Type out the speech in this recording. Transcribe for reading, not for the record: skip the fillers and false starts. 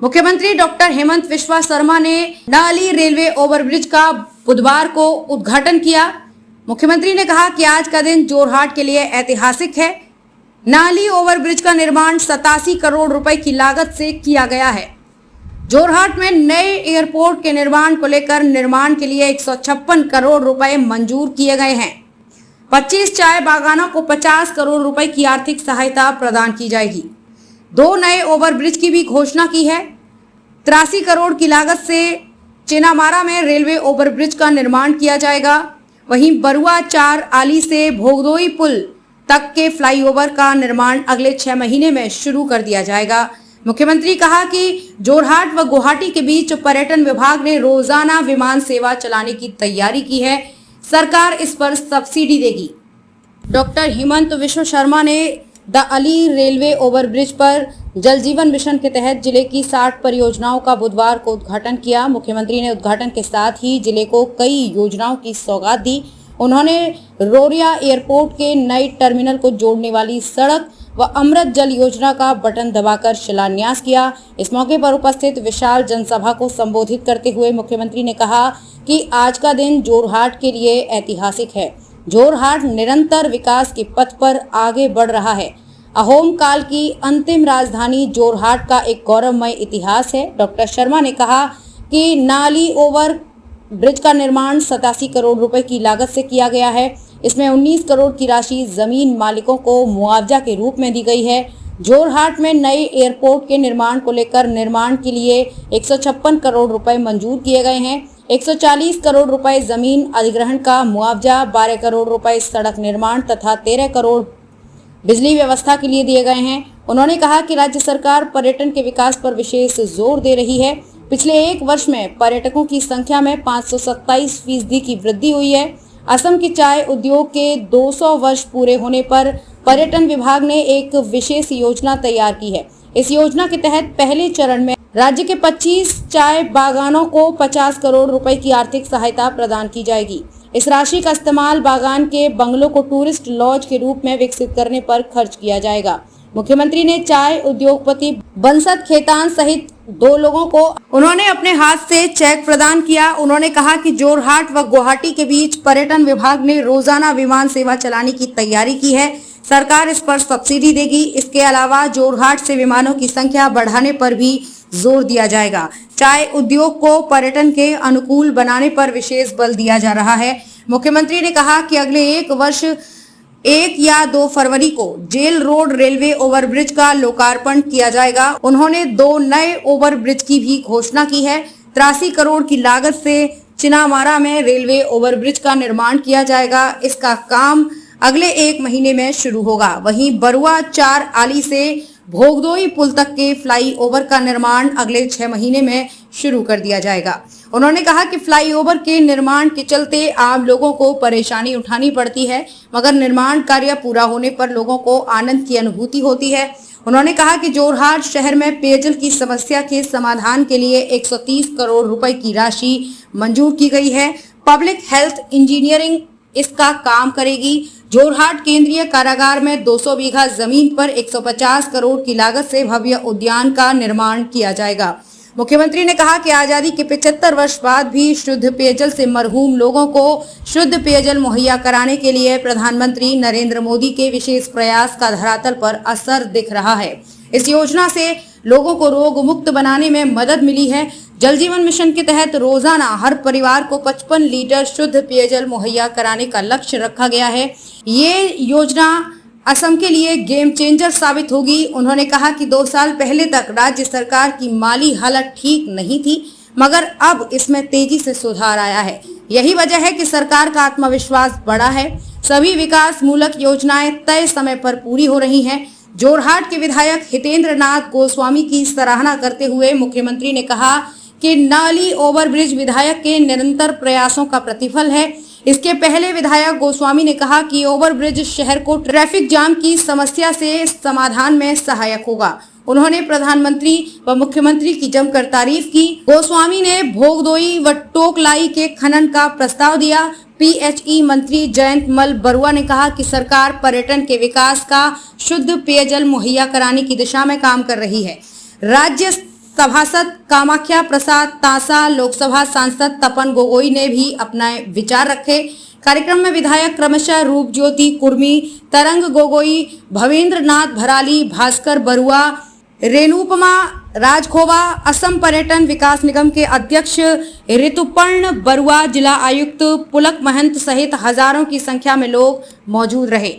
मुख्यमंत्री डॉक्टर हेमंत बिस्वा शर्मा ने नाली रेलवे ओवरब्रिज का बुधवार को उद्घाटन किया। मुख्यमंत्री ने कहा कि आज का दिन जोरहाट के लिए ऐतिहासिक है। नाली ओवरब्रिज का निर्माण 87 करोड़ रुपए की लागत से किया गया है। जोरहाट में नए एयरपोर्ट के निर्माण को लेकर निर्माण के लिए 156 करोड़ रुपए मंजूर किए गए हैं। 25 चाय बागानों को 50 करोड़ रुपए की आर्थिक सहायता प्रदान की जाएगी। 2 नए ओवरब्रिज की भी घोषणा की है। 83 करोड़ की लागत से चिनामारा में रेलवे ओवरब्रिज का निर्माण किया जाएगा। वहीं बरुआ 4 आली से भोगदोई पुल तक के फ्लाईओवर का निर्माण अगले 6 महीने में शुरू कर दिया जाएगा। मुख्यमंत्री कहा कि जोरहाट व गुवाहाटी के बीच पर्यटन विभाग ने रोजाना विमान सेवा चलाने की तैयारी की है। सरकार इस पर सब्सिडी देगी। डॉक्टर हेमंत बिस्वा शर्मा ने द अली रेलवे ओवरब्रिज पर जल जीवन मिशन के तहत जिले की 60 परियोजनाओं का बुधवार को उद्घाटन किया। मुख्यमंत्री ने उद्घाटन के साथ ही जिले को कई योजनाओं की सौगात दी। उन्होंने रोरिया एयरपोर्ट के नए टर्मिनल को जोड़ने वाली सड़क व अमृत जल योजना का बटन दबाकर शिलान्यास किया। इस मौके पर उपस्थित विशाल जनसभा को संबोधित करते हुए मुख्यमंत्री ने कहा कि आज का दिन जोरहाट के लिए ऐतिहासिक है। जोरहाट निरंतर विकास के पथ पर आगे बढ़ रहा है। अहोम काल की अंतिम राजधानी जोरहाट का एक गौरवमय इतिहास है। डॉक्टर शर्मा ने कहा कि नाली ओवर ब्रिज का निर्माण 87 करोड़ रुपए की लागत से किया गया है। इसमें 19 करोड़ की राशि जमीन मालिकों को मुआवजा के रूप में दी गई है। जोरहाट में नए एयरपोर्ट के निर्माण को लेकर निर्माण के लिए 156 करोड़ रुपए मंजूर किए गए हैं। 140 करोड़ रुपए जमीन अधिग्रहण का मुआवजा, 12 करोड़ रुपए सड़क निर्माण तथा 13 करोड़ बिजली व्यवस्था के लिए दिए गए हैं। उन्होंने कहा कि राज्य सरकार पर्यटन के विकास पर विशेष जोर दे रही है। पिछले 1 वर्ष में पर्यटकों की संख्या में 527% की वृद्धि हुई है। असम के चाय उद्योग के 200 वर्ष पूरे होने पर पर्यटन विभाग ने एक विशेष योजना तैयार की है। इस योजना के तहत पहले चरण में राज्य के 25 चाय बागानों को 50 करोड़ रुपए की आर्थिक सहायता प्रदान की जाएगी। इस राशि का इस्तेमाल बागान के बंगलों को टूरिस्ट लॉज के रूप में विकसित करने पर खर्च किया जाएगा। मुख्यमंत्री ने चाय उद्योगपति बंसत खेतान सहित 2 लोगों को उन्होंने अपने हाथ से चेक प्रदान किया। उन्होंने कहा कि जोरहाट व गुवाहाटी के बीच पर्यटन विभाग ने रोजाना विमान सेवा चलाने की तैयारी की है। सरकार इस पर सब्सिडी देगी। इसके अलावा जोरहाट से विमानों की संख्या बढ़ाने पर भी जोर दिया जाएगा। चाय उद्योग को पर्यटन के अनुकूल बनाने पर विशेष बल दिया जा रहा है। मुख्यमंत्री ने कहा कि अगले 1 वर्ष 1 या 2 फरवरी को जेल रोड रेलवे ओवरब्रिज का लोकार्पण किया जाएगा। उन्होंने 2 नए ओवरब्रिज की भी घोषणा की है। 83 करोड़ की लागत से चिनामारा में रेलवे ओवरब्रिज का निर्माण किया जाएगा। इसका काम अगले 1 महीने में शुरू होगा। वहीं बरुआ 4 आली से भोगदोई पुल तक के फ्लाईओवर का निर्माण अगले 6 महीने में शुरू कर दिया जाएगा। उन्होंने कहा कि फ्लाईओवर के निर्माण के चलते आम लोगों को परेशानी उठानी पड़ती है, मगर निर्माण कार्य पूरा होने पर लोगों को आनंद की अनुभूति होती है। उन्होंने कहा कि जोरहाट शहर में पेयजल की समस्या के समाधान के लिए 130 करोड़ रुपए की राशि मंजूर की गई है। पब्लिक हेल्थ इंजीनियरिंग इसका काम करेगी। जोरहाट केंद्रीय कारागार में 200 बीघा जमीन पर 150 करोड़ की लागत से भव्य उद्यान का निर्माण किया जाएगा। मुख्यमंत्री ने कहा कि आजादी के 75 वर्ष बाद भी शुद्ध पेयजल से मरहूम लोगों को शुद्ध पेयजल मुहैया कराने के लिए प्रधानमंत्री नरेंद्र मोदी के विशेष प्रयास का धरातल पर असर दिख रहा है। इस योजना से लोगों को रोग मुक्त बनाने में मदद मिली है। जल जीवन मिशन के तहत रोजाना हर परिवार को 55 लीटर शुद्ध पेयजल मुहैया कराने का लक्ष्य रखा गया है। ये योजना असम के लिए गेम चेंजर साबित होगी। उन्होंने कहा कि 2 साल पहले तक राज्य सरकार की माली हालत ठीक नहीं थी, मगर अब इसमें तेजी से सुधार आया है। यही वजह है कि सरकार का आत्मविश्वास बढ़ा है। सभी विकास मूलक योजनाएं तय समय पर पूरी हो रही हैं। जोरहाट के विधायक हितेंद्र नाथ गोस्वामी की सराहना करते हुए मुख्यमंत्री ने कहा कि नाली ओवरब्रिज विधायक के निरंतर प्रयासों का प्रतिफल है। इसके पहले विधायक गोस्वामी ने कहा कि ओवरब्रिज शहर को ट्रैफिक जाम की समस्या से समाधान में सहायक होगा। उन्होंने प्रधानमंत्री व मुख्यमंत्री की जमकर तारीफ की। गोस्वामी ने भोगदोई व टोकलाई के खनन का प्रस्ताव दिया। पीएचई मंत्री जयंत मल बरुआ ने कहा कि सरकार पर्यटन के विकास का शुद्ध पेयजल मुहैया कराने की दिशा में काम कर रही है। राज्य सभासद कामाख्या प्रसाद तासा, लोकसभा सांसद तपन गोगोई ने भी अपने विचार रखे। कार्यक्रम में विधायक क्रमशः रूपज्योति कुर्मी, तरंग गोगोई, भवेंद्र नाथ भराली, भास्कर बरुआ, रेणुपमा राजखोवा, असम पर्यटन विकास निगम के अध्यक्ष ऋतुपर्ण बरुआ, जिला आयुक्त पुलक महंत सहित हजारों की संख्या में लोग मौजूद रहे।